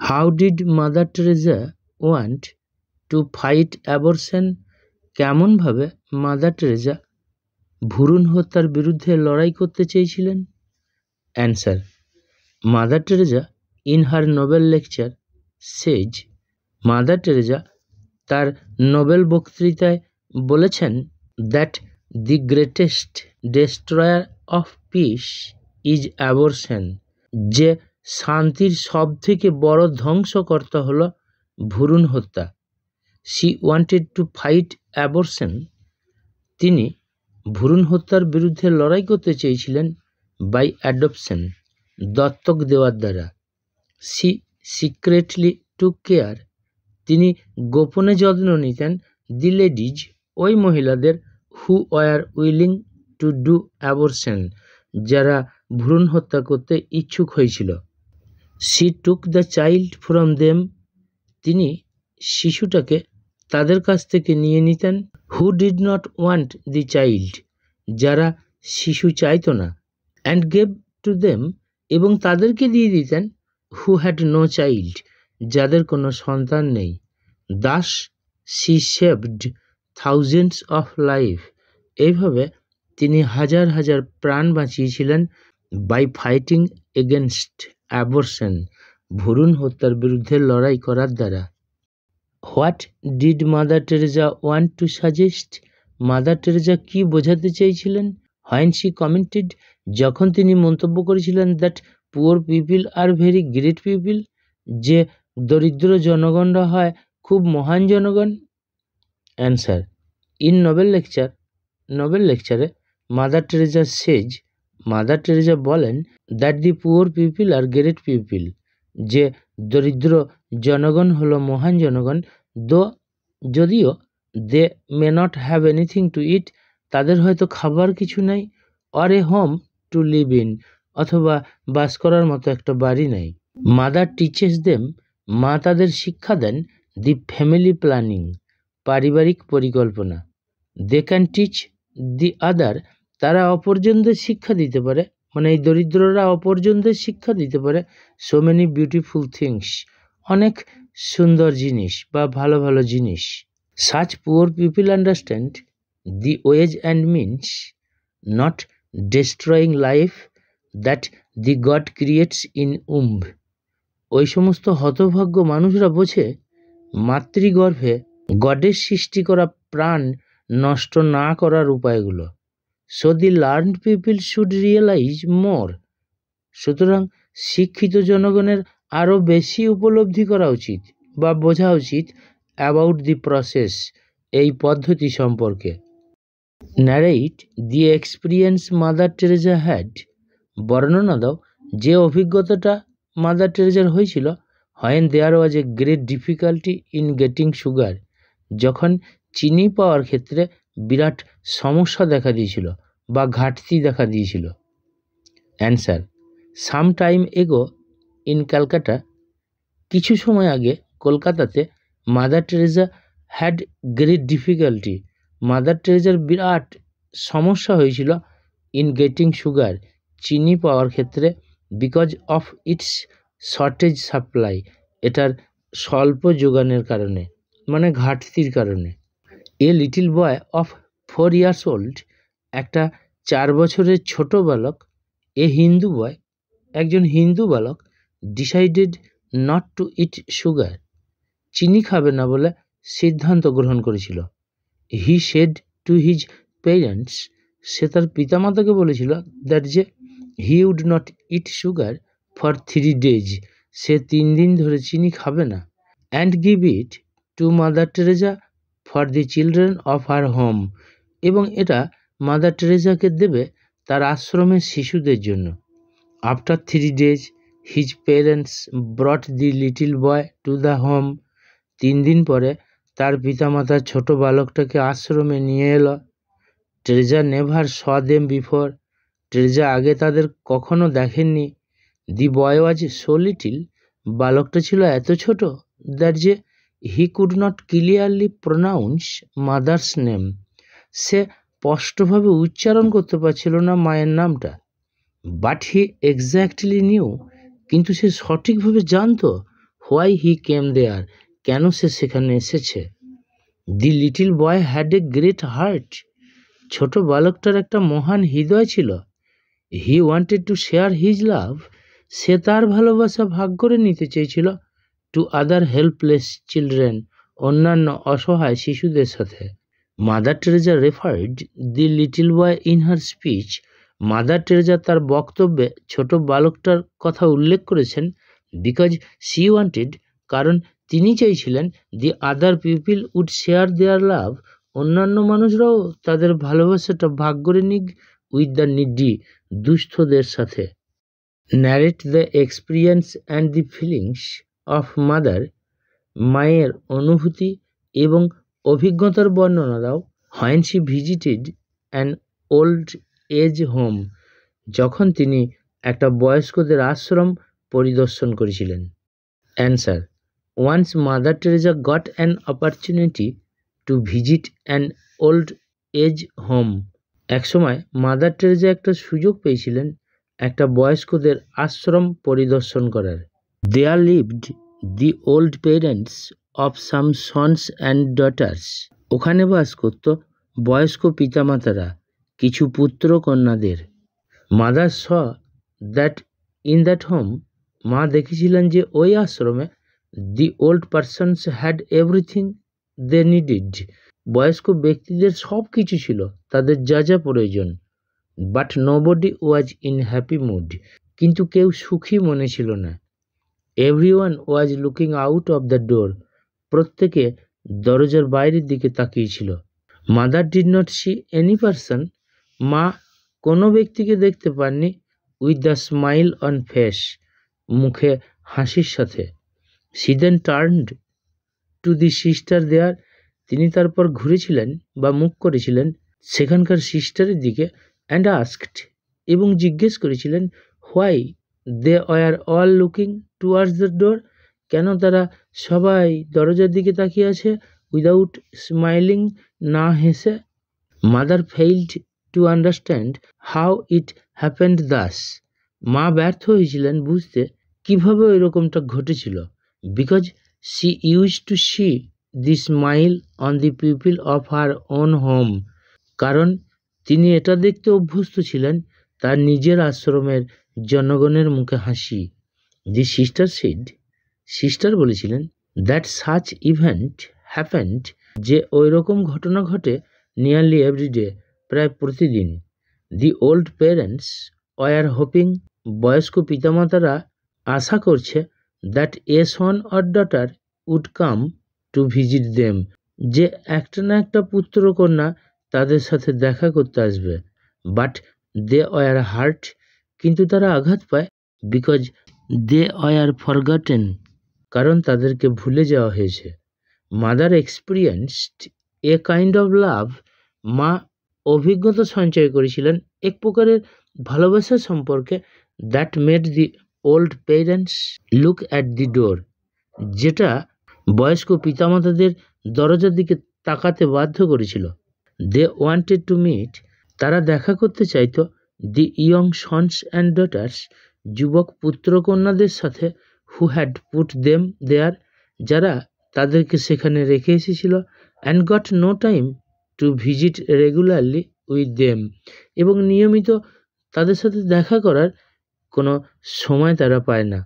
How did Mother Teresa want to fight abortion? কেমনভাবে Mother Teresa ভ্রূণ হত্যার বিরুদ্ধে লড়াই করতে চেয়েছিলেন? Answer: Mother Teresa in her Nobel lecture says, Mother Teresa তার নোবেল বক্তৃতায় বলেছেন that the greatest destroyer of peace is abortion, যে শান্তির সব থেকে বড় ধ্বংসকর্তা হল ভ্রূণ হত্যা। She wanted to fight abortion, তিনি ভ্রূণ হত্যার বিরুদ্ধে লড়াই করতে চেয়েছিলেন বাই অ্যাডপশন, দত্তক দেওয়ার দ্বারা। শি সিক্রেটলি টুক কেয়ার, তিনি গোপনে যত্ন নিতেন দি লেডিজ, ওই মহিলাদের who were willing to do abortion, যারা ভ্রূণ হত্যা করতে ইচ্ছুক হয়েছিল। She took the child from them, তিনি শিশুটাকে তাদের কাছ থেকে নিয়ে নিতেন। Who did not want the child, যারা শিশু চাইতো না। অ্যান্ড গেভ টু দেম, এবং তাদেরকে দিয়ে দিতেন হু হ্যাড নো চাইল্ড, যাদের কোনো সন্তান নেই। Das she saved thousands of life, এইভাবে তিনি হাজার হাজার প্রাণ বাঁচিয়েছিলেন বাই ফাইটিং এগেনস্ট অ্যাবরশন, ভ্রূণ হত্যার বিরুদ্ধে লড়াই করার দ্বারা। What did Mother Teresa want two suggest? Mother Teresa কি বোঝাতে চেয়েছিলেন? হোয়েন শি কমেন্টেড, যখন তিনি মন্তব্য করেছিলেন that poor people are very great people, যে দরিদ্র জনগণরা হয় খুব মহান জনগণ। অ্যান্সার: ইন নোবেল লেকচারে Mother Teresa says, Mother Teresa বলেন that the poor people are great people, যে দরিদ্র জনগণ হলো মহান জনগণ। যদিও they may not have anything to eat, তাদের হয়তো খাবার কিছু নাই, or a home to live in, অথবা বাস করার মতো একটা বাড়ি নাই। মাদার টিচেস দেম, মা তাদের শিক্ষা দেন দি ফ্যামিলি প্ল্যানিং, পারিবারিক পরিকল্পনা। দে ক্যান টিচ দি আদার, তারা অপরজনদের শিক্ষা দিতে পারে, মানে এই দরিদ্ররা অপরজনদের শিক্ষা দিতে পারে সো মেনি বিউটিফুল থিংস, অনেক সুন্দর জিনিস বা ভালো ভালো জিনিস। Such poor people understand the ways and means, not destroying life that the God creates in womb, ওই সমস্ত হতভাগ্য মানুষরা বোঝে মাতৃগর্ভে গডের সৃষ্টি করা প্রাণ নষ্ট না করার উপায়গুলো। So the learned people should realize more, সুতরাং শিক্ষিত জনগণের আরও বেশি উপলব্ধি করা উচিত বা বোঝা উচিত অ্যাবাউট দি প্রসেস, এই পদ্ধতি সম্পর্কে। Narrate the experience Mother Teresa had, বর্ণনা দাও যে অভিজ্ঞতাটা মাদার টেরেসার হয়েছিল। When there was a great difficulty in getting sugar, যখন চিনি পাওয়ার ক্ষেত্রে বিরাট সমস্যা দেখা দিয়েছিল বা ঘাটতি দেখা দিয়েছিল। Answer: some time ago in Calcutta, কিছু সময় আগে কলকাতাতে Mother Teresa had great difficulty, Mother টেরেসার বিরাট সমস্যা হয়েছিল ইন গেটিং সুগার, চিনি পাওয়ার ক্ষেত্রে, because of its shortage supply, এটার স্বল্প যোগানের কারণে, মানে ঘাটতির কারণে। A little boy of 4 years old, একটা 4 বছরের ছোট বালক, এ হিন্দু বয়, একজন হিন্দু বালক, decided not to eat sugar, চিনি খাবে না বলে সিদ্ধান্ত গ্রহণ করেছিল। He said to his parents, সে তার পিতামাতাকে বলেছিল দ্যাট যে he would not eat sugar for 3 days, সে 3 দিন ধরে চিনি খাবে না। And give it to mother Teresa for the children of her home, এবং এটা মাদার টেরেসাকে দেবে তার আশ্রমের শিশুদের জন্য। After 3 days his parents brought the little boy to the home, 3 দিন পরে তার পিতামাতা ছোট বালকটাকে আশ্রমে নিয়ে এলো। টেরেসা নেভার স দেম বিফোর, টেরেসা আগে তাদের কখনো দেখেননি। দি বয় ওয়াজ সো লিটিল, বালকটা ছিল এত ছোট, দ্যাট যে he could not clearly pronounce mother's name, সে স্পষ্টভাবে উচ্চারণ করতে পারছিল না মায়ের নামটা। বাট হি এক্স্যাক্টলি নিউ, কিন্তু সে সঠিকভাবে জানতো হোয়াই হি কেম দেয়ার, কেন সে সেখানে এসেছে। The little boy had a great heart, ছোট বালকটার একটা মহান হৃদয় ছিল। He wanted to share his love, সে তার ভালোবাসা ভাগ করে নিতে চেয়েছিল টু আদার হেল্পলেস চিলড্রেন, অন্যান্য অসহায় শিশুদের সাথে। Mother Teresa referred the little boy in her speech, mother Teresa তার বক্তব্যে ছোট বালকটার কথা উল্লেখ করেছেন বিকজ শি ওয়ান্টেড, কারণ তিনি চাইছিলেন the other people would share their love, অন্যান্য মানুষরাও তাদের ভালোবাসাটা ভাগ করে নিক উইথ দ্য নিডি, দুস্থদের সাথে। Narrate the experience and the feelings of mother, মায়ের অনুভূতি এবং অভিজ্ঞতার বর্ণনা দাও। When she visited an old age home, যখন তিনি একটা বয়স্কদের আশ্রম পরিদর্শন করেছিলেন। Answer, once Mother Teresa got an opportunity to visit an old age home, একসময় মাদার টেরেজা একটা সুযোগ পেয়েছিলেন একটা বয়স্কদের আশ্রম পরিদর্শন করার। There lived the old parents of some sons and daughters, ওখানে বাস করত বয়স্ক পিতামাতারা কিছু পুত্র কন্যাদের। Mother saw that in that home, মা দেখেছিলেন যে ওই আশ্রমে the old persons had everything they needed, বয়স্ক ব্যক্তিদের সব কিছু ছিল, তাদের যা যা প্রয়োজন। But nobody was in happy mood, কিন্তু কেউ সুখী মনে ছিল না। Everyone was looking out of the door, প্রত্যেকে দরজার বাইরের দিকে তাকিয়েছিল। Mother did not see any person, মা কোনো ব্যক্তিকে দেখতে পাননি with the smile on face, মুখে হাসির সাথে। She then turned to the sister there, তিনি তারপর ঘুরেছিলেন বা মুখ করেছিলেন সেখানকার সিস্টারের দিকে, অ্যান্ড আস্কড, এবং জিজ্ঞেস করেছিলেন why they were all looking towards the door, কেন তারা সবাই দরজার দিকে তাকিয়ে আছে উইদাউট স্মাইলিং, না হেসে। Mother failed to understand how it happened thus, মা ব্যর্থ হয়েছিলেন বুঝতে কিভাবে ওই রকমটা ঘটেছিল। Because she use to see the smile on the people of her own home, কারণ তিনি এটা দেখতে অভ্যস্ত ছিলেন তার নিজের আশ্রমের জনগণের মুখে হাসি। দি সিস্টার সেড, সিস্টার বলেছিলেন দ্যাট সাচ ইভেন্ট হ্যাপেন্ড, যে ওই রকম ঘটনা ঘটে নিয়ারলি এভরিডে, প্রায় প্রতিদিন। The old parents were hoping, বয়স্ক পিতামাতারা আশা করছে that a son or daughter would come to visit them, যে একটা না একটা পুত্র কন্যা তাদের সাথে দেখা করতে আসবে। বাট দে ওয়ার হার্ট, কিন্তু তারা আঘাত পায়। বিকজ দে ওয়ার ফরগটেন, কারণ তাদেরকে ভুলে যাওয়া হয়েছে। Mother experienced a kind of love, মা অভিজ্ঞতা সঞ্চয় করেছিলেন এক প্রকারের ভালোবাসা সম্পর্কে। That made the old parents look at the door, যেটা বয়স্ক পিতামাতাদের দরজার দিকে তাকাতে বাধ্য করেছিল। দে ওয়ান্টেড টু মিট, তারা দেখা করতে চাইতো the young sons and daughters, যুবক পুত্রকন্যাদের সাথে, who had put them there, যারা তাদেরকে সেখানে রেখে এসেছিল। And got no time to visit regularly with them, এবং নিয়মিত তাদের সাথে দেখা করার কোনো সময় তারা পায় না।